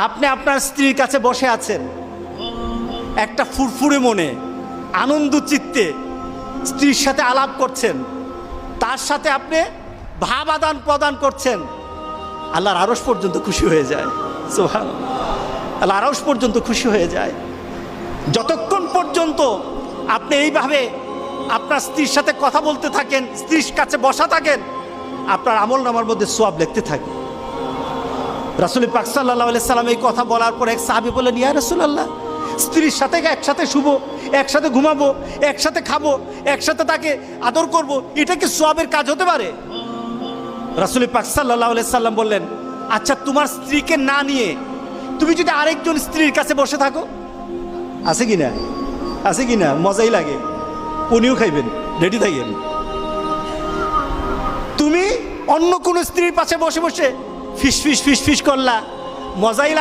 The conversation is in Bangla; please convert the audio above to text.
আপনি আপনার স্ত্রীর কাছে বসে আছেন, একটা ফুরফুরে মনে, আনন্দ চিত্তে স্ত্রীর সাথে আলাপ করছেন, তার সাথে আপনি ভাব আদান প্রদান করছেন, আল্লাহর আরশ পর্যন্ত খুশি হয়ে যায়। সুবহানাল্লাহ, আল্লাহর আরশ পর্যন্ত খুশি হয়ে যায়। যতক্ষণ পর্যন্ত আপনি এইভাবে আপনার স্ত্রীর সাথে কথা বলতে থাকেন, স্ত্রীর কাছে বসা থাকেন, আপনার আমলনামার মধ্যে সওয়াব লিখতে থাকে। রাসূল পাক সাল্লাল্লাহু আলাইহি সাল্লাম এই কথা বলার পর এক সাহাবী বললেন, ইয়া রাসূলুল্লাহ, স্ত্রীর সাথে একসাথে শুবো, একসাথে ঘুমাবো, একসাথে খাবো, একসাথে তাকে আদর করব, এটা কি সওয়াবের কাজ হতে পারে? রাসূল পাক সাল্লাল্লাহু আলাইহি সাল্লাম বললেন, আচ্ছা তোমার স্ত্রীকে না নিয়ে তুমি যদি আরেকজন স্ত্রীর কাছে বসে থাকো, আছে কিনা? আছে কিনা? মজাই লাগে, উনিও খাইবেন, রেডি থাকেন। তুমি অন্য কোনো স্ত্রীর পাশে বসে বসে ফিস ফিস ফিস ফিস করলা, মজাই লাগে।